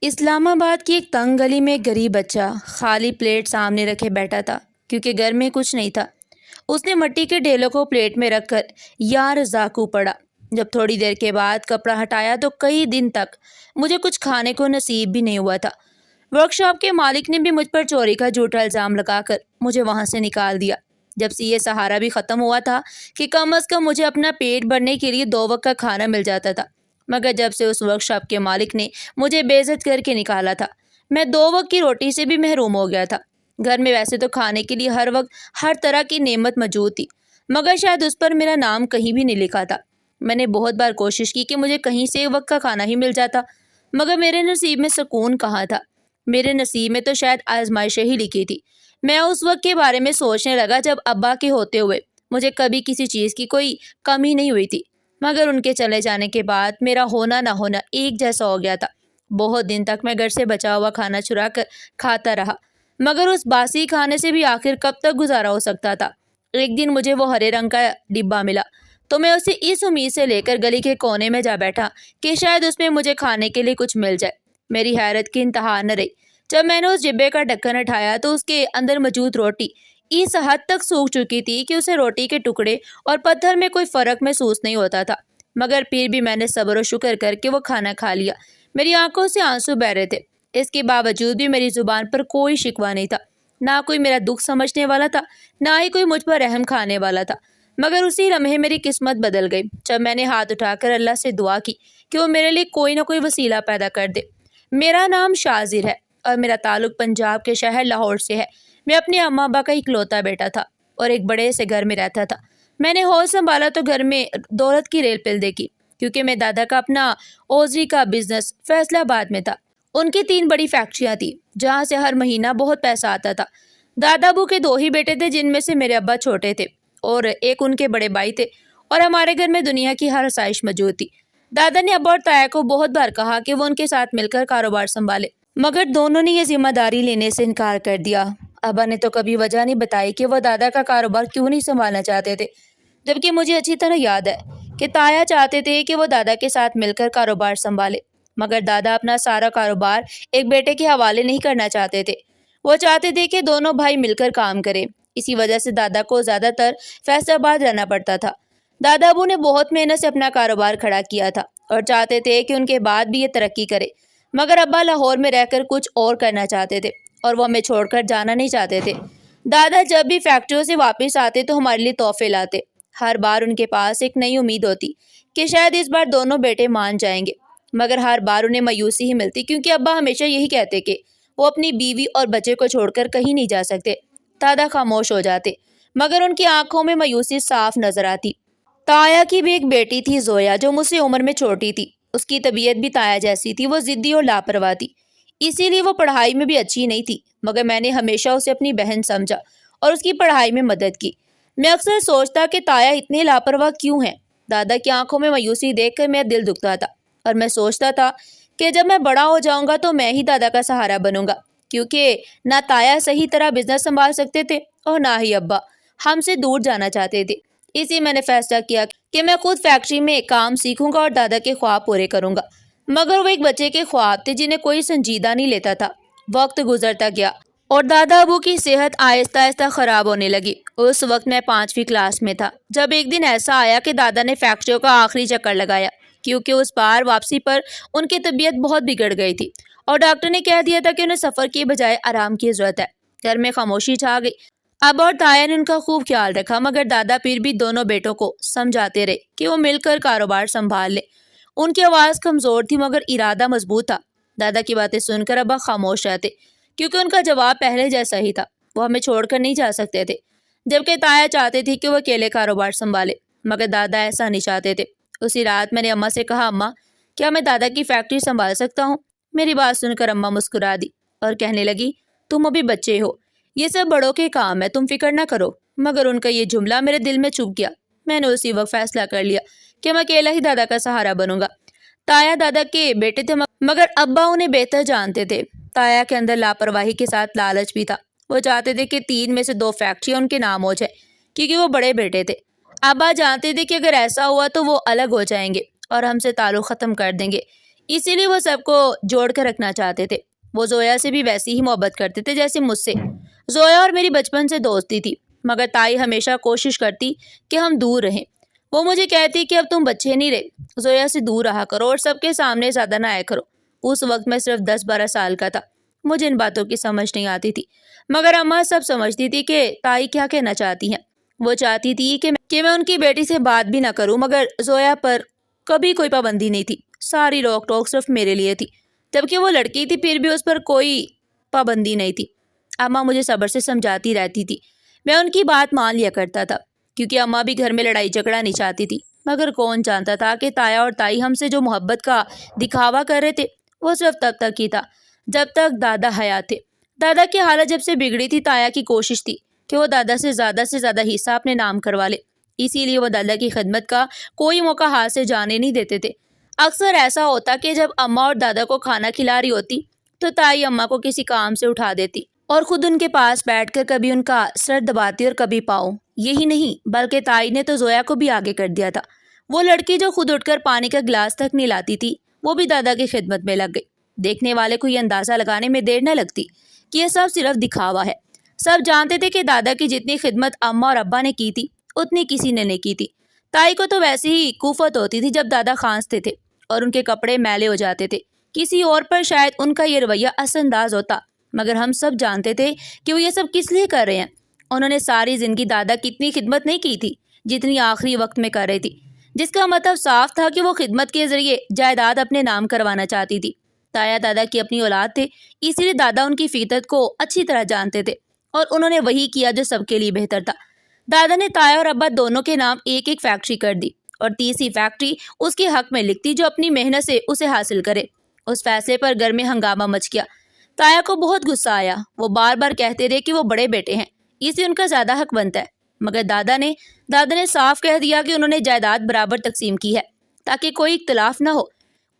اسلام آباد کی ایک تنگ گلی میں ایک غریب بچہ خالی پلیٹ سامنے رکھے بیٹھا تھا کیونکہ گھر میں کچھ نہیں تھا۔ اس نے مٹی کے ڈھیلوں کو پلیٹ میں رکھ کر یا رزاق پڑا۔ جب تھوڑی دیر کے بعد کپڑا ہٹایا تو کئی دن تک مجھے کچھ کھانے کو نصیب بھی نہیں ہوا تھا۔ ورک شاپ کے مالک نے بھی مجھ پر چوری کا جھوٹا الزام لگا کر مجھے وہاں سے نکال دیا۔ جب سے یہ سہارا بھی ختم ہوا تھا کہ کم از کم مجھے اپنا پیٹ بھرنے کے لیے 2 وقت کا کھانا مل جاتا تھا، مگر جب سے اس ورک شاپ کے مالک نے مجھے بے عزت کر کے نکالا تھا، میں 2 وقت کی روٹی سے بھی محروم ہو گیا تھا۔ گھر میں ویسے تو کھانے کے لیے ہر وقت ہر طرح کی نعمت موجود تھی، مگر شاید اس پر میرا نام کہیں بھی نہیں لکھا تھا۔ میں نے بہت بار کوشش کی کہ مجھے کہیں سے ایک وقت کا کھانا ہی مل جاتا، مگر میرے نصیب میں سکون کہاں تھا۔ میرے نصیب میں تو شاید آزمائشیں ہی لکھی تھی۔ میں اس وقت کے بارے میں سوچنے لگا جب ابا کے ہوتے ہوئے مجھے کبھی کسی چیز کی کوئی کمی نہیں ہوئی تھی، مگر ان کے چلے جانے کے بعد میرا ہونا نہ ہونا ایک جیسا ہو گیا تھا۔ بہت دن تک میں گھر سے بچا ہوا کھانا چرا کر کھاتا رہا، مگر اس باسی کھانے سے بھی آخر کب تک گزارا ہو سکتا تھا۔ ایک دن مجھے وہ ہرے رنگ کا ڈبہ ملا تو میں اسے اس امید سے لے کر گلی کے کونے میں جا بیٹھا کہ شاید اس میں مجھے کھانے کے لیے کچھ مل جائے۔ میری حیرت کی انتہا نہ رہی جب میں نے اس ڈبے کا ڈھکن اٹھایا تو اس کے اندر موجود روٹی اس حد تک سوکھ چکی تھی کہ اسے روٹی کے ٹکڑے اور پتھر میں کوئی فرق محسوس نہیں ہوتا تھا، مگر پھر بھی میں نے صبر و شکر کر کے وہ کھانا کھا لیا۔ میری آنکھوں سے آنسو بہ رہے تھے، اس کے باوجود بھی میری زبان پر کوئی شکوہ نہیں تھا، نہ کوئی میرا دکھ سمجھنے والا تھا، نہ ہی کوئی مجھ پر رحم کھانے والا تھا۔ مگر اسی لمحے میری قسمت بدل گئی جب میں نے ہاتھ اٹھا کر اللہ سے دعا کی کہ وہ میرے لیے کوئی نہ کوئی وسیلہ پیدا کر دے۔ میرا نام شاذر ہے اور میرا تعلق پنجاب کے شہر لاہور سے ہے۔ میں اپنے اماں ابا کا اکلوتا بیٹا تھا اور ایک بڑے سے گھر میں رہتا تھا۔ میں نے ہوش سنبھالا تو گھر میں دولت کی ریل پل دیکھی، کیونکہ میں دادا کا اپنا اوزری کا بزنس فیصلہ آباد میں تھا۔ ان کی 3 بڑی فیکٹریاں تھیں جہاں سے ہر مہینہ بہت پیسہ آتا تھا۔ دادا ابو کے 2 ہی بیٹے تھے، جن میں سے میرے ابا چھوٹے تھے اور ایک ان کے بڑے بھائی تھے، اور ہمارے گھر میں دنیا کی ہر آسائش موجود تھی۔ دادا نے ابا اور تایا کو بہت بار کہا کہ وہ ان کے ساتھ مل کر کاروبار سنبھالے، مگر دونوں نے یہ ذمہ داری لینے سے انکار کر دیا۔ ابا نے تو کبھی وجہ نہیں بتائی کہ وہ دادا کا کاروبار کیوں نہیں سنبھالنا چاہتے تھے، جبکہ مجھے اچھی طرح یاد ہے کہ تایا چاہتے تھے کہ وہ دادا کے ساتھ مل کر کاروبار سنبھالے، مگر دادا اپنا سارا کاروبار ایک بیٹے کے حوالے نہیں کرنا چاہتے تھے۔ وہ چاہتے تھے کہ دونوں بھائی مل کر کام کریں۔ اسی وجہ سے دادا کو زیادہ تر فیصلہ آباد رہنا پڑتا تھا۔ دادا ابو نے بہت محنت سے اپنا کاروبار کھڑا کیا تھا اور چاہتے تھے کہ ان کے بعد بھی یہ ترقی کرے، مگر ابا لاہور میں رہ کر کچھ اور کرنا چاہتے تھے اور وہ ہمیں چھوڑ کر جانا نہیں چاہتے تھے۔ دادا جب بھی فیکٹریوں سے واپس آتے تو ہمارے لیے تحفے لاتے۔ ہر بار ان کے پاس ایک نئی امید ہوتی کہ شاید اس بار دونوں بیٹے مان جائیں گے، مگر ہر بار انہیں مایوسی ہی ملتی، کیونکہ ابا ہمیشہ یہی کہتے کہ وہ اپنی بیوی اور بچے کو چھوڑ کر کہیں نہیں جا سکتے۔ دادا خاموش ہو جاتے، مگر ان کی آنکھوں میں مایوسی صاف نظر آتی۔ تایا کی بھی ایک بیٹی تھی زویا، جو مجھ سے عمر میں چھوٹی تھی۔ اس کی طبیعت بھی تایا جیسی تھی، وہ ضدی اور لاپرواہ تھی، اسی لیے وہ پڑھائی میں بھی اچھی نہیں تھی، مگر میں نے ہمیشہ اسے اپنی بہن سمجھا اور اس کی پڑھائی میں مدد کی۔ میں اکثر سوچتا کہ تایا اتنی لاپرواہ کیوں ہے۔ دادا کی آنکھوں میں مایوسی دیکھ کر میرا دل دکھتا تھا اور میں سوچتا تھا کہ جب میں بڑا ہو جاؤں گا تو میں ہی دادا کا سہارا بنوں گا، کیونکہ نہ تایا صحیح طرح بزنس سنبھال سکتے تھے اور نہ ہی ابا ہم سے دور جانا چاہتے تھے۔ اسی میں نے فیصلہ کیا کہ میں خود فیکٹری میں کام سیکھوں گا اور دادا کے خواب پورے کروں گا، مگر وہ ایک بچے کے خواب تھے جنہیں کوئی سنجیدہ نہیں لیتا تھا۔ وقت گزرتا گیا اور دادا ابو کی صحت آہستہ آہستہ خراب ہونے لگی۔ اس وقت میں 5ویں کلاس میں تھا جب ایک دن ایسا آیا کہ دادا نے فیکٹریوں کا آخری چکر لگایا، کیونکہ اس بار واپسی پر ان کی طبیعت بہت بگڑ گئی تھی اور ڈاکٹر نے کہہ دیا تھا کہ انہیں سفر کی بجائے آرام کی ضرورت ہے۔ گھر میں خاموشی چھا گئی۔ ابا اور تایا نے ان کا خوب خیال رکھا، مگر دادا پھر بھی دونوں بیٹوں کو سمجھاتے رہے کہ وہ مل کر کاروبار سنبھال لے۔ ان کی آواز کمزور تھی مگر ارادہ مضبوط تھا۔ دادا کی باتیں سن کر ابا خاموش رہتے، کیونکہ ان کا جواب پہلے جیسا ہی تھا، وہ ہمیں چھوڑ کر نہیں جا سکتے تھے، جبکہ تایا چاہتے تھی کہ وہ اکیلے کاروبار سنبھالے، مگر دادا ایسا نہیں چاہتے تھے۔ اسی رات میں نے اماں سے کہا، اماں کیا میں دادا کی فیکٹری سنبھال سکتا ہوں؟ میری بات سن کر اماں مسکرا دی اور کہنے لگی، تم ابھی بچے ہو، یہ سب بڑوں کے کام ہے، تم فکر نہ کرو۔ مگر ان کا یہ جملہ میرے دل میں چبھ گیا۔ میں نے اسی وقت فیصلہ کر لیا کہ میں اکیلا ہی دادا کا سہارا بنوں گا۔ تایا دادا کے بیٹے تھے، مگر ابا انہیں بہتر جانتے تھے۔ تایا کے اندر لاپرواہی کے ساتھ لالچ بھی تھا۔ وہ چاہتے تھے کہ 3 میں سے 2 فیکٹریاں ان کے نام ہو جائے، کیونکہ وہ بڑے بیٹے تھے۔ ابا جانتے تھے کہ اگر ایسا ہوا تو وہ الگ ہو جائیں گے اور ہم سے تعلق ختم کر دیں گے، اسی لیے وہ سب کو جوڑ کر رکھنا چاہتے تھے۔ وہ زویا سے بھی ویسی ہی محبت کرتے تھے جیسے مجھ سے۔ زویا اور میری بچپن سے دوستی تھی، مگر تائی ہمیشہ کوشش کرتی کہ ہم دور رہیں۔ وہ مجھے کہتی کہ اب تم بچے نہیں رہے، زویا سے دور رہا کرو اور سب کے سامنے زیادہ نہ آیا کرو۔ اس وقت میں صرف 10-12 سال کا تھا، مجھے ان باتوں کی سمجھ نہیں آتی تھی، مگر اماں سب سمجھتی تھی کہ تائی کیا کہنا چاہتی ہیں۔ وہ چاہتی تھی کہ میں ان کی بیٹی سے بات بھی نہ کروں، مگر زویا پر کبھی کوئی پابندی نہیں تھی۔ ساری روک ٹوک صرف میرے لیے تھی، جبکہ وہ لڑکی تھی پھر بھی اس پر کوئی پابندی نہیں تھی۔ اماں مجھے صبر سے سمجھاتی رہتی تھی، میں ان کی بات مان لیا کرتا تھا، کیونکہ اماں بھی گھر میں لڑائی جھگڑا نہیں چاہتی تھی۔ مگر کون جانتا تھا کہ تایا اور تائی ہم سے جو محبت کا دکھاوا کر رہے تھے وہ صرف تب تک ہی تھا جب تک دادا حیات تھے۔ دادا کی حالت جب سے بگڑی تھی، تایا کی کوشش تھی کہ وہ دادا سے زیادہ حصہ اپنے نام کروا لے، اسی لیے وہ دادا کی خدمت کا کوئی موقع ہاتھ سے جانے نہیں دیتے تھے۔ اکثر ایسا ہوتا کہ جب اماں اور دادا کو کھانا کھلا رہی ہوتی تو تائی اماں کو کسی کام سے اٹھا دیتی اور خود ان کے پاس بیٹھ کر کبھی ان کا سر دباتی اور کبھی پاؤں۔ یہی نہیں بلکہ تائی نے تو زویا کو بھی آگے کر دیا تھا۔ وہ لڑکی جو خود اٹھ کر پانی کا گلاس تک نہیں لاتی تھی، وہ بھی دادا کی خدمت میں لگ گئی۔ دیکھنے والے کو یہ اندازہ لگانے میں دیر نہ لگتی کہ یہ سب صرف دکھاوا ہے۔ سب جانتے تھے کہ دادا کی جتنی خدمت اماں اور ابا نے کی تھی اتنی کسی نے نہیں کی تھی۔ تائی کو تو ویسے ہی کوفت ہوتی تھی جب دادا کھانستے تھے اور ان کے کپڑے میلے ہو جاتے تھے۔ کسی اور پر شاید ان کا یہ رویہ اثر انداز ہوتا، مگر ہم سب جانتے تھے کہ وہ یہ سب کس لیے کر رہے ہیں۔ انہوں نے ساری زندگی دادا کی اتنی خدمت نہیں کی تھی جتنی آخری وقت میں کر رہی تھی، جس کا مطلب صاف تھا کہ وہ خدمت کے ذریعے جائیداد اپنے نام کروانا چاہتی تھی۔ تایا دادا کی اپنی اولاد تھے، اسی لیے دادا ان کی فطرت کو اچھی طرح جانتے تھے اور انہوں نے وہی کیا جو سب کے لیے بہتر تھا۔ دادا نے تایا اور ابا دونوں کے نام ایک ایک فیکٹری کر دی اور تیسری فیکٹری اس کے حق میں لکھ دی جو اپنی محنت سے اسے حاصل کرے۔ اس فیصلے پر گھر میں ہنگامہ مچ گیا۔ تایا کو بہت غصہ آیا، وہ بار بار کہتے رہے کہ وہ بڑے بیٹے ہیں، اس لیے ان کا زیادہ حق بنتا ہے، مگر دادا نے صاف کہہ دیا کہ انہوں نے جائیداد برابر تقسیم کی ہے تاکہ کوئی اختلاف نہ ہو۔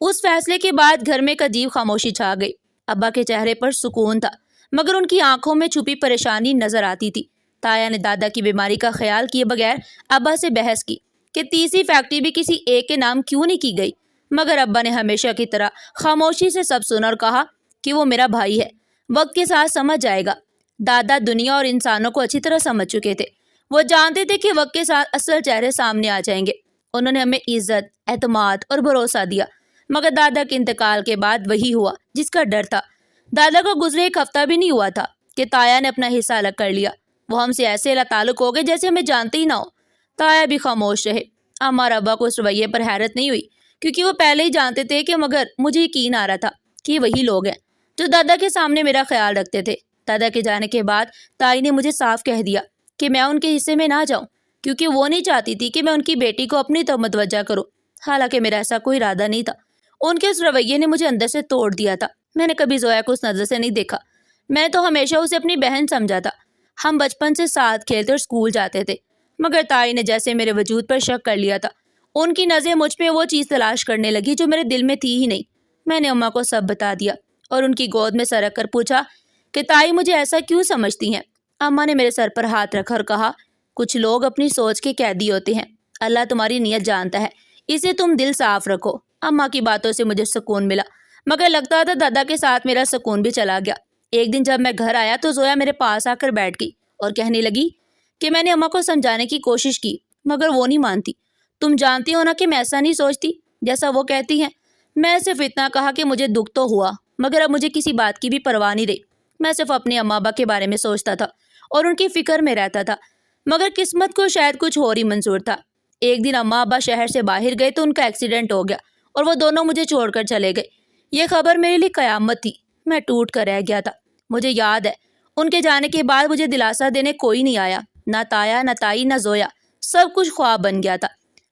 اس فیصلے کے بعد گھر میں ایک عجیب خاموشی چھا گئی۔ ابا کے چہرے پر سکون تھا، مگر ان کی آنکھوں میں چھپی پریشانی نظر آتی تھی۔ تایا نے دادا کی بیماری کا خیال کیے بغیر ابا سے بحث کی کہ تیسری فیکٹری بھی کسی ایک کے نام کیوں نہیں کی گئی، مگر ابا نے ہمیشہ کی طرح خاموشی سے سب سنا اور کہا کہ وہ میرا بھائی ہے، وقت کے ساتھ سمجھ جائے گا۔ دادا دنیا اور انسانوں کو اچھی طرح سمجھ چکے تھے، وہ جانتے تھے کہ وقت کے ساتھ اصل چہرے سامنے آ جائیں گے۔ انہوں نے ہمیں عزت، اعتماد اور بھروسہ دیا، مگر دادا کے انتقال کے بعد وہی ہوا جس کا ڈر تھا۔ دادا کو گزرے ایک ہفتہ بھی نہیں ہوا تھا کہ تایا نے اپنا حصہ الگ کر لیا۔ وہ ہم سے ایسے لا تعلق ہو گئے جیسے ہمیں جانتے ہی نہ ہو۔ تایا بھی خاموش رہے۔ ہمارا ابا کو اس رویے پر حیرت نہیں ہوئی، کیونکہ وہ پہلے ہی جانتے تھے کہ مگر مجھے یقین آ رہا تھا کہ یہ وہی لوگ ہیں جو دادا کے سامنے میرا خیال رکھتے تھے۔ دادا کے جانے کے بعد تائی نے مجھے صاف کہہ دیا کہ میں ان کے حصے میں نہ جاؤں، کیونکہ وہ نہیں چاہتی تھی کہ میں ان کی بیٹی کو اپنی طرف متوجہ کروں، حالانکہ میرا ایسا کوئی ارادہ نہیں تھا۔ ان کے اس رویے نے مجھے اندر سے توڑ دیا تھا۔ میں نے کبھی زویا کو اس نظر سے نہیں دیکھا، میں نے تو ہمیشہ اسے اپنی بہن سمجھا تھا۔ ہم بچپن سے ساتھ کھیلتے اور اسکول جاتے تھے، مگر تائی نے جیسے میرے وجود پر شک کر لیا تھا۔ ان کی نظریں مجھ میں وہ چیز تلاش کرنے لگی جو میرے دل میں تھی ہی نہیں۔ میں نے اماں کو سب بتا دیا اور ان کی گود میں سر رکھ کر پوچھا کہ تائی مجھے ایسا کیوں سمجھتی ہیں؟ اماں نے میرے سر پر ہاتھ رکھا اور کہا، کچھ لوگ اپنی سوچ کے قیدی ہوتے ہیں، اللہ تمہاری نیت جانتا ہے، اسے تم دل صاف رکھو۔ اماں کی باتوں سے مجھے سکون ملا، مگر لگتا تھا دادا کے ساتھ میرا سکون بھی چلا گیا۔ ایک دن جب میں گھر آیا تو زویا میرے پاس آ کر بیٹھ گئی اور کہنے لگی کہ میں نے اماں کو سمجھانے کی کوشش کی، مگر وہ نہیں مانتی۔ تم جانتی ہو نا کہ میں ایسا نہیں سوچتی جیسا وہ کہتی ہیں۔ میں صرف اتنا کہا کہ مجھے دکھ تو ہوا، مگر اب مجھے کسی بات کی بھی پرواہ نہیں رہی۔ میں صرف اپنے اماں ابا کے بارے میں سوچتا تھا اور ان کی فکر میں رہتا تھا، مگر قسمت کو شاید کچھ اور ہی منظور تھا۔ ایک دن اماں ابا شہر سے باہر گئے تو ان کا ایکسیڈنٹ ہو گیا اور وہ دونوں مجھے چھوڑ کر چلے گئے۔ یہ خبر میرے لیے قیامت تھی، میں ٹوٹ کر رہ گیا تھا۔ مجھے یاد ہے ان کے جانے کے بعد مجھے دلاسا دینے کوئی نہیں آیا، نہ تایا، نہ تائی، نہ زویا، سب کچھ خواب بن گیا تھا۔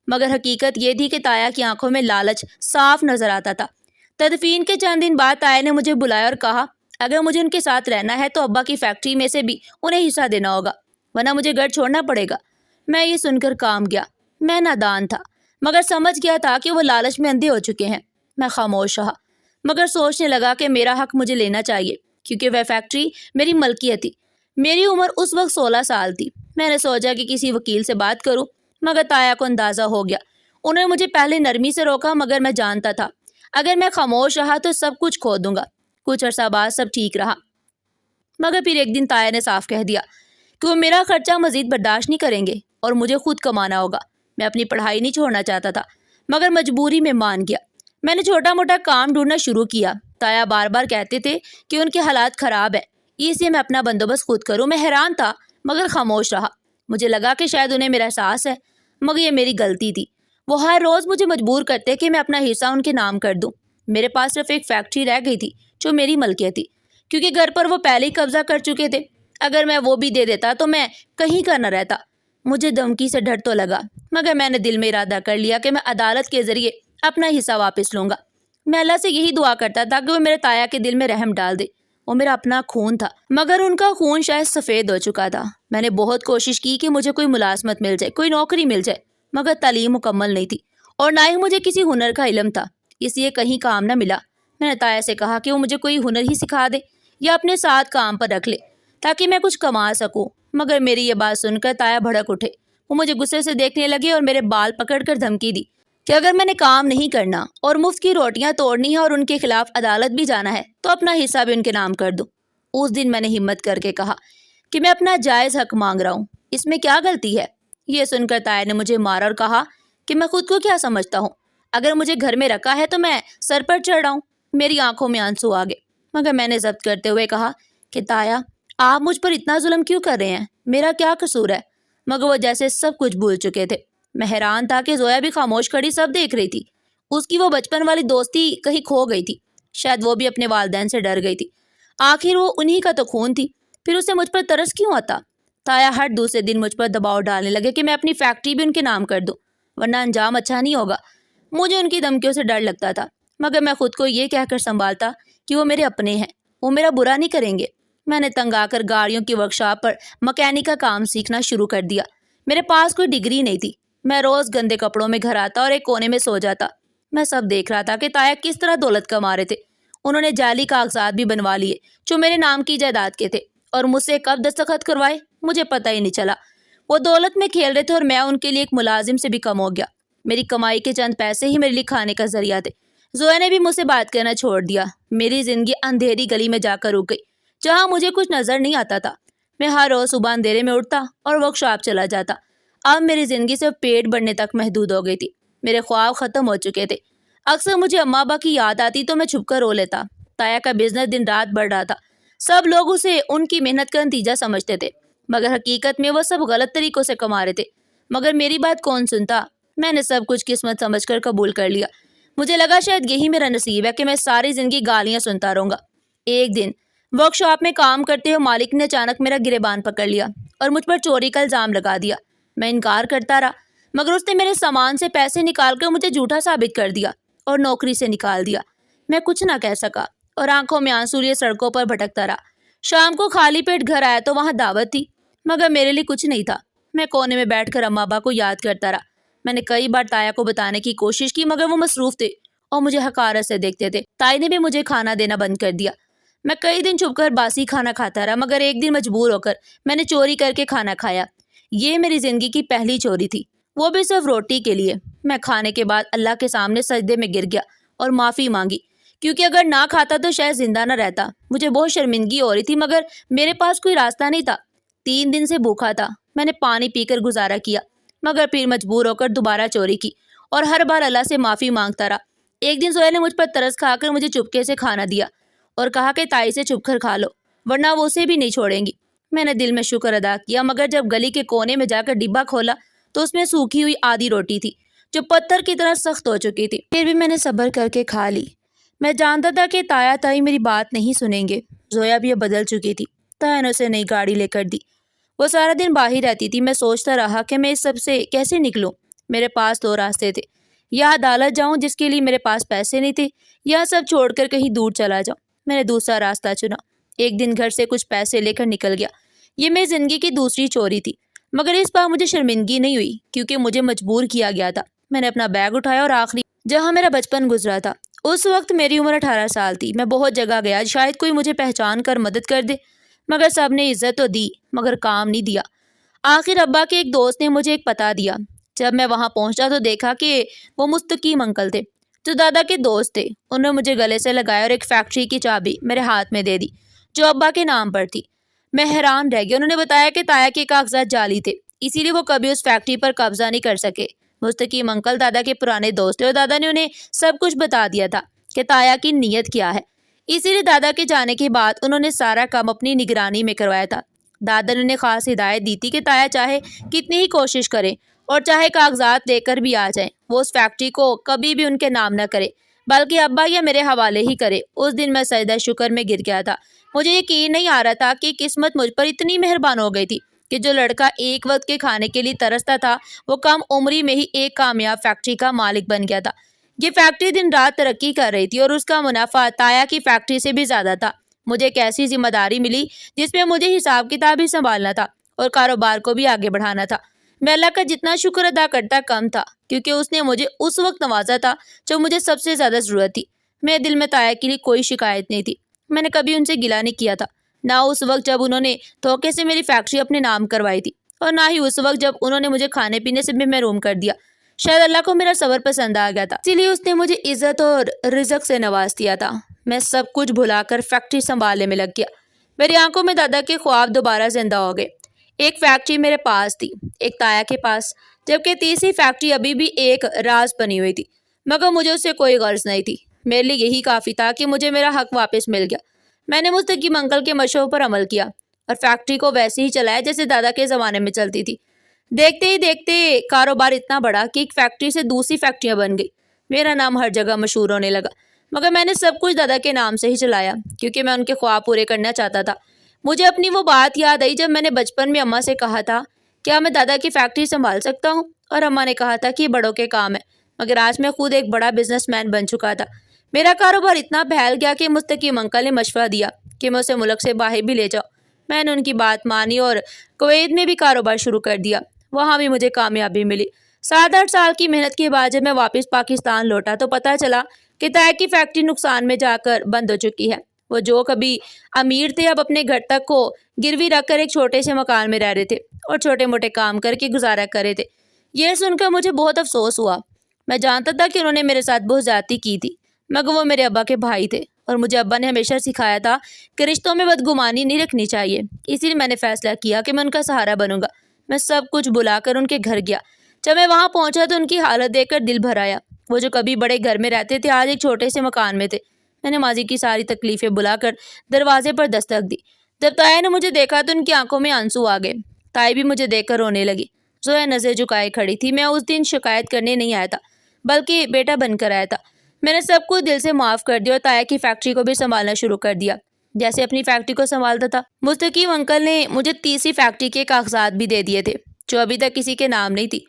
مگر حقیقت یہ تھی کہ تایا کی آنکھوں میں لالچ صاف نظر آتا تھا۔ تدفین کے چند دن بعد تایا نے مجھے بلایا اور کہا اگر مجھے ان کے ساتھ رہنا ہے تو ابا کی فیکٹری میں سے بھی انہیں حصہ دینا ہوگا، ورنہ مجھے گھر چھوڑنا پڑے گا۔ میں یہ سن کر کام گیا، میں نادان تھا، مگر سمجھ گیا تھا کہ وہ لالچ میں اندھے ہو چکے ہیں۔ میں خاموش رہا، مگر سوچنے لگا کہ میرا حق مجھے لینا چاہیے، کیونکہ وہ فیکٹری میری ملکیت تھی۔ میری عمر اس وقت 16 سال تھی۔ میں نے سوچا کہ کسی وکیل سے بات کروں، مگر تایا کو اندازہ ہو گیا۔ انہوں نے مجھے پہلے نرمی سے روکا، مگر میں جانتا تھا اگر میں خاموش رہا تو سب کچھ کھو دوں گا۔ کچھ عرصہ بعد سب ٹھیک رہا، مگر پھر ایک دن تایا نے صاف کہہ دیا کہ وہ میرا خرچہ مزید برداشت نہیں کریں گے اور مجھے خود کمانا ہوگا۔ میں اپنی پڑھائی نہیں چھوڑنا چاہتا تھا، مگر مجبوری میں مان گیا۔ میں نے چھوٹا موٹا کام ڈھونڈنا شروع کیا۔ تایا بار بار کہتے تھے کہ ان کے حالات خراب ہیں، اس لیے میں اپنا بندوبست خود کروں۔ میں حیران تھا مگر خاموش رہا۔ مجھے لگا کہ شاید انہیں میرا احساس ہے، مگر یہ میری غلطی تھی۔ وہ ہر روز مجھے مجبور کرتے کہ میں اپنا حصہ ان کے نام کر دوں۔ میرے پاس صرف ایک فیکٹری رہ گئی تھی جو میری ملکیت تھی، کیونکہ گھر پر وہ پہلے ہی قبضہ کر چکے تھے۔ اگر میں وہ بھی دے دیتا تو میں کہیں کا نہ رہتا۔ مجھے دھمکی سے ڈر تو لگا، مگر میں نے دل میں ارادہ کر لیا کہ میں عدالت کے ذریعے اپنا حصہ واپس لوں گا۔ میں اللہ سے یہی دعا کرتا تھا کہ وہ میرے تایا کے دل میں رحم ڈال دے۔ وہ میرا اپنا خون تھا، مگر ان کا خون شاید سفید ہو چکا تھا۔ میں نے بہت کوشش کی کہ مجھے کوئی ملازمت مل جائے، کوئی نوکری مل جائے، مگر تعلیم مکمل نہیں تھی اور نہ ہی مجھے کسی ہنر کا علم تھا، اس لیے کہیں کام نہ ملا۔ میں نے تایا سے کہا کہ وہ مجھے کوئی ہنر ہی سکھا دے یا اپنے ساتھ کام پر رکھ لے تاکہ میں کچھ کما سکوں، مگر میری یہ بات سن کر تایا بھڑک اٹھے۔ وہ مجھے غصے سے دیکھنے لگے اور میرے بال پکڑ کر دھمکی دی کہ اگر میں نے کام نہیں کرنا اور مفت کی روٹیاں توڑنی ہے اور ان کے خلاف عدالت بھی جانا ہے تو اپنا حصہ بھی ان کے نام کر دوں۔ اس دن میں نے ہمت کر کے کہا کہ میں اپنا جائز حق مانگ رہا ہوں، اس میں کیا غلطی ہے؟ یہ سن کر تایا نے مجھے مارا اور کہا کہ میں خود کو کیا سمجھتا ہوں، اگر مجھے گھر میں رکھا ہے تو میں سر پر چڑھ رہا ہوں۔ میری آنکھوں میں آنسو آ گئے، مگر میں نے ضبط کرتے ہوئے کہا کہ تایا، آپ مجھ پر اتنا ظلم کیوں کر رہے ہیں؟ میرا کیا قصور ہے؟ مگر وہ جیسے سب کچھ بھول چکے تھے۔ میں حیران تھا کہ زویا بھی خاموش کھڑی سب دیکھ رہی تھی۔ اس کی وہ بچپن والی دوستی کہیں کھو گئی تھی، شاید وہ بھی اپنے والدین سے ڈر گئی تھی۔ آخر وہ انہی کا تو خون تھی، پھر اسے مجھ پر ترس کیوں آتا؟ تایا ہر دوسرے دن مجھ پر دباؤ ڈالنے لگے کہ میں اپنی فیکٹری بھی ان کے نام کر دوں، ورنہ انجام اچھا نہیں ہوگا۔ مجھے ان کی دھمکیوں سے ڈر لگتا تھا، مگر میں خود کو یہ کہہ کر سنبھالتا کہ وہ میرے اپنے ہیں، وہ میرا برا نہیں کریں گے۔ میں نے تنگ آ کر گاڑیوں کی ورکشاپ پر مکینک کا کام سیکھنا شروع کر دیا۔ میرے پاس کوئی ڈگری نہیں تھی، میں روز گندے کپڑوں میں گھر آتا اور ایک کونے میں سو جاتا۔ میں سب دیکھ رہا تھا کہ تایا کس طرح دولت کما رہے تھے۔ انہوں نے جعلی کاغذات بھی بنوا لیے جو میرے نام کی جائیداد کے تھے، اور مجھ سے کب دستخط کروائے مجھے پتہ ہی نہیں چلا۔ وہ دولت میں کھیل رہے تھے اور میں ان کے لیے ایک ملازم سے بھی کم ہو گیا۔ میری کمائی کے چند پیسے ہی میرے لیے کھانے کا ذریعہ تھے۔ زویا نے بھی مجھ سے بات کرنا چھوڑ دیا۔ میری زندگی اندھیری گلی میں جا کر رک گئی جہاں مجھے کچھ نظر نہیں آتا تھا۔ میں ہر روز صبح اندھیرے میں اٹھتا اور ورکشاپ چلا جاتا۔ اب میری زندگی صرف پیٹ بھرنے تک محدود ہو گئی تھی۔ میرے خواب ختم ہو چکے تھے۔ اکثر مجھے اماں ابا کی یاد آتی تو میں چھپ کر رو لیتا۔ تایا کا بزنس دن رات بڑھ رہا تھا۔ سب لوگ اسے ان کی محنت کا نتیجہ سمجھتے تھے، مگر حقیقت میں وہ سب غلط طریقوں سے کما رہے تھے۔ مگر میری بات کون سنتا؟ میں نے سب کچھ قسمت سمجھ کر قبول کر لیا۔ مجھے لگا شاید یہی میرا نصیب ہے کہ میں ساری زندگی گالیاں سنتا رہوں گا۔ ایک دن ورکشاپ میں کام کرتے ہوئے مالک نے اچانک میرا گریبان پکڑ لیا اور مجھ پر چوری کا الزام لگا دیا۔ میں انکار کرتا رہا، مگر اس نے میرے سامان سے پیسے نکال کر مجھے جھوٹا ثابت کر دیا اور نوکری سے نکال دیا۔ میں کچھ نہ کہہ سکا اور آنکھوں میں آنسو لیے سڑکوں پر بھٹکتا رہا۔ شام کو خالی پیٹ گھر آیا تو وہاں دعوت تھی، مگر میرے لیے کچھ نہیں تھا۔ میں کونے میں بیٹھ کر اماں ابا کو یاد کرتا رہا۔ میں نے کئی بار تایا کو بتانے کی کوشش کی، مگر وہ مصروف تھے اور مجھے حقارت سے دیکھتے تھے۔ تائی نے بھی مجھے کھانا دینا بند کر دیا۔ میں کئی دن چھپ کر باسی کھانا کھاتا رہا، مگر ایک دن مجبور ہو کر میں نے چوری کر کے کھانا کھایا۔ یہ میری زندگی کی پہلی چوری تھی، وہ بھی صرف روٹی کے لیے۔ میں کھانے کے بعد اللہ کے سامنے سجدے میں گر گیا اور معافی مانگی، کیونکہ اگر نہ کھاتا تو شاید زندہ نہ رہتا۔ مجھے بہت شرمندگی ہو رہی تھی، مگر میرے پاس کوئی راستہ نہیں تھا۔ 3 دن سے بھوکا تھا۔ میں نے پانی پی کر گزارا کیا، مگر پھر مجبور ہو کر دوبارہ چوری کی اور ہر بار اللہ سے معافی مانگتا رہا۔ ایک دن زویا نے مجھ پر ترس کھا کر مجھے چپکے سے کھانا دیا اور کہا کہ تائی سے چھپ کر کھا لو، ورنہ وہ اسے بھی نہیں چھوڑیں گی۔ میں نے دل میں شکر ادا کیا، مگر جب گلی کے کونے میں جا کر ڈبہ کھولا تو اس میں سوکھی ہوئی آدھی روٹی تھی جو پتھر کی طرح سخت ہو چکی تھی۔ پھر بھی میں نے صبر کر کے کھا لی۔ میں جانتا تھا کہ تایا تائی میری بات نہیں سنیں گے۔ زویا بھی اب بدل چکی تھی۔ تایا نے اسے نئی گاڑی لے کر دی۔ وہ سارا دن باہر رہتی تھی۔ میں سوچتا رہا کہ میں اس سب سے کیسے نکلوں۔ میرے پاس 2 راستے تھے، یا عدالت جاؤں جس کے لیے میرے پاس پیسے نہیں تھے، یا سب چھوڑ کر کہیں دور چلا جاؤں۔ میں نے دوسرا راستہ چنا۔ ایک دن گھر سے کچھ پیسے لے کر نکل گیا۔ یہ میری زندگی کی دوسری چوری تھی، مگر اس بار مجھے شرمندگی نہیں ہوئی کیونکہ مجھے مجبور کیا گیا تھا۔ میں نے اپنا بیگ اٹھایا اور آخری جہاں میرا بچپن گزرا تھا۔ اس وقت میری عمر 18 سال تھی۔ میں بہت جگہ گیا، شاید کوئی مجھے پہچان کر مدد کر دے، مگر سب نے عزت تو دی مگر کام نہیں دیا۔ آخر ابا کے ایک دوست نے مجھے ایک پتہ دیا۔ جب میں وہاں پہنچا تو دیکھا کہ وہ مستقیم انکل تھے جو دادا کے دوست تھے، انہوں نے مجھے گلے سے لگایا اور ایک فیکٹری کی چابی میرے ہاتھ میں دے دی جو ابا کے نام پر تھی۔ میں حیران رہ گیا۔ انہوں نے بتایا کہ تایا کے کاغذات جعلی تھے، اسی لیے وہ کبھی اس فیکٹری پر قبضہ نہیں کر سکے۔ مستقیم انکل دادا کے پرانے دوست تھے اور دادا نے انہیں سب کچھ بتا دیا تھا کہ تایا کی نیت کیا ہے، اسی لیے دادا کے جانے کے بعد انہوں نے سارا کام اپنی نگرانی میں کروایا تھا۔ دادا نے انہیں خاص ہدایت دی تھی کہ تایا چاہے کتنی ہی کوشش کرے اور چاہے کاغذات لے کر بھی آ جائیں، وہ اس فیکٹری کو کبھی بھی ان کے نام نہ کرے بلکہ ابا یا میرے حوالے ہی کرے۔ اس دن میں سجدہ شکر میں گر گیا تھا۔ مجھے یقین نہیں آ رہا تھا کہ قسمت مجھ پر اتنی مہربان ہو گئی تھی کہ جو لڑکا ایک وقت کے کھانے کے لیے ترستا تھا وہ کم عمری میں ہی ایک کامیاب فیکٹری کا مالک بن گیا تھا۔ یہ فیکٹری دن رات ترقی کر رہی تھی اور اس کا منافع تایا کی فیکٹری سے بھی زیادہ تھا۔ مجھے ایک ایسی ذمہ داری ملی جس میں مجھے حساب کتاب بھی سنبھالنا تھا اور کاروبار کو بھی آگے بڑھانا تھا۔ میں اللہ کا جتنا شکر ادا کرتا کم تھا، کیونکہ اس نے مجھے اس وقت نوازا تھا جب مجھے سب سے زیادہ ضرورت تھی۔ میرے دل میں تایا کے لیے کوئی شکایت نہیں تھی۔ میں نے کبھی ان سے گلہ نہیں کیا تھا، نہ اس وقت جب انہوں نے دھوکے سے میری فیکٹری اپنے نام کروائی تھی اور نہ ہی اس وقت جب انہوں نے مجھے کھانے پینے سے بھی محروم کر دیا۔ شاید اللہ کو میرا صبر پسند آ گیا تھا، اسی لیے اس نے مجھے عزت اور رزق سے نواز دیا تھا۔ میں سب کچھ بھلا کر فیکٹری سنبھالنے میں لگ گیا۔ میری آنکھوں میں دادا کے خواب دوبارہ زندہ ہو گئے۔ ایک فیکٹری میرے پاس تھی، ایک تایا کے پاس، جبکہ تیسری فیکٹری ابھی بھی ایک راز بنی ہوئی تھی، مگر مجھے اس سے کوئی غرض نہیں تھی۔ میرے لیے یہی کافی تھا کہ مجھے میرا حق واپس مل گیا۔ میں نے مستقیم انکل کے مشوروں پر عمل کیا اور فیکٹری کو ویسے ہی چلایا جیسے دادا کے زمانے میں چلتی تھی۔ دیکھتے ہی دیکھتے کاروبار اتنا بڑا کہ ایک فیکٹری سے دوسری فیکٹریاں بن گئی۔ میرا نام ہر جگہ مشہور ہونے لگا، مگر میں نے سب کچھ دادا کے نام سے ہی چلایا کیونکہ میں ان کے خواب پورے کرنا چاہتا تھا۔ مجھے اپنی وہ بات یاد آئی جب میں نے بچپن میں اماں سے کہا تھا کیا میں دادا کی فیکٹری سنبھال سکتا ہوں، اور اماں نے کہا تھا کہ یہ بڑوں کے کام ہے، مگر آج میں خود ایک بڑا بزنس مین بن چکا تھا۔ میرا کاروبار اتنا پھیل گیا کہ مستقیم انکل نے مشورہ دیا کہ میں اسے ملک سے باہر بھی لے جاؤں۔ میں نے ان کی بات مانی اور کویت میں بھی کاروبار شروع کر دیا۔ وہاں بھی مجھے کامیابی ملی۔ 7-8 سال کی محنت کے بعد جب میں واپس پاکستان لوٹا تو پتہ چلا کہ تایا کی فیکٹری نقصان میں جا کر بند ہو چکی ہے۔ وہ جو کبھی امیر تھے اب اپنے گھر تک کو گروی رکھ کر ایک چھوٹے سے مکان میں رہ رہے تھے اور چھوٹے موٹے کام کر کے گزارا کر رہے تھے۔ یہ سن کر مجھے بہت افسوس ہوا۔ میں جانتا تھا کہ انہوں نے میرے ساتھ بہت زیادتی کی تھی، مگر وہ میرے ابا کے بھائی تھے اور مجھے ابا نے ہمیشہ سکھایا تھا کہ رشتوں میں بدگمانی نہیں رکھنی چاہیے۔ اسی لیے میں نے فیصلہ کیا کہ میں ان کا سہارا بنوں گا۔ میں سب کچھ بلا کر ان کے گھر گیا۔ جب میں وہاں پہنچا تو ان کی حالت دیکھ کر دل بھر آیا۔ وہ جو کبھی بڑے گھر میں رہتے تھے آج ایک چھوٹے سے مکان میں تھے۔ میں نے ماضی کی ساری تکلیفیں بلا کر دروازے پر دستک دی۔ جب تایا نے مجھے دیکھا تو ان کی آنکھوں میں آنسو آ گئے۔ تایا بھی مجھے دیکھ کر رونے لگی۔ زویا نظر جھکائے کھڑی تھی۔ میں اس دن شکایت کرنے نہیں آیا تھا بلکہ بیٹا بن کر آیا تھا۔ میں نے سب کچھ دل سے معاف کر دیا اور تایا کی فیکٹری کو بھی سنبھالنا شروع کر دیا جیسے اپنی فیکٹری کو سنبھالتا تھا۔ مستقیم انکل نے مجھے تیسری فیکٹری کے کاغذات بھی دے دیے تھے جو ابھی تک کسی کے نام نہیں تھی،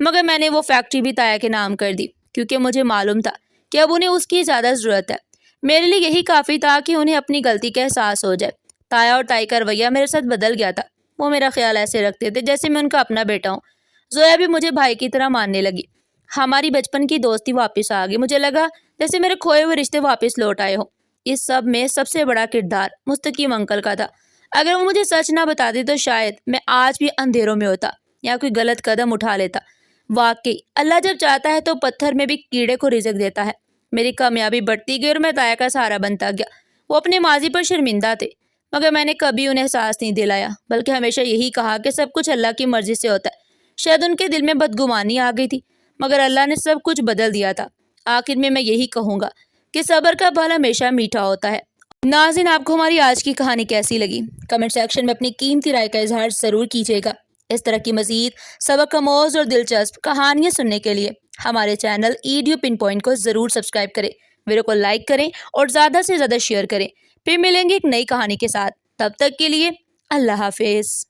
مگر میں نے وہ فیکٹری بھی تایا کے نام کر دی کیونکہ مجھے معلوم تھا کہ اب انہیں اس کی زیادہ ضرورت ہے۔ میرے لیے یہی کافی تھا کہ انہیں اپنی غلطی کا احساس ہو جائے۔ تایا اور تائی کا رویہ میرے ساتھ بدل گیا تھا۔ وہ میرا خیال ایسے رکھتے تھے جیسے میں ان کا اپنا بیٹا ہوں۔ زویا بھی مجھے بھائی کی طرح ماننے لگی۔ ہماری بچپن کی دوستی واپس آ گئی۔ مجھے لگا جیسے میرے کھوئے ہوئے رشتے واپس لوٹ آئے ہوں۔ اس سب میں سب سے بڑا کردار مستقیم انکل کا تھا۔ اگر وہ مجھے سچ نہ بتاتے تو شاید میں آج بھی اندھیروں میں ہوتا یا کوئی غلط قدم اٹھا لیتا۔ واقعی اللہ جب چاہتا ہے تو پتھر میں بھی کیڑے کو رزق دیتا ہے۔ میری کامیابی بڑھتی گئی اور میں تایا کا سہارا بنتا گیا۔ وہ اپنے ماضی پر شرمندہ تھے، مگر میں نے کبھی انہیں احساس نہیں دلایا بلکہ ہمیشہ یہی کہا کہ سب کچھ اللہ کی مرضی سے ہوتا ہے۔ شاید ان کے دل میں بدگمانی آ گئی تھی، مگر اللہ نے سب کچھ بدل دیا تھا۔ آخر میں یہی کہوں گا کہ صبر کا پھل ہمیشہ میٹھا ہوتا ہے۔ ناظرین، آپ کو ہماری آج کی کہانی کیسی لگی؟ کمنٹ سیکشن میں اپنی قیمتی رائے کا اظہار ضرور کیجیے گا۔ اس طرح کی مزید سبق آموز اور دلچسپ کہانیاں سننے کے لیے ہمارے چینل ایڈیو پن پوائنٹ کو ضرور سبسکرائب کریں، ویڈیو کو لائک کریں اور زیادہ سے زیادہ شیئر کریں۔ پھر ملیں گے ایک نئی کہانی کے ساتھ، تب تک کے لیے اللہ حافظ۔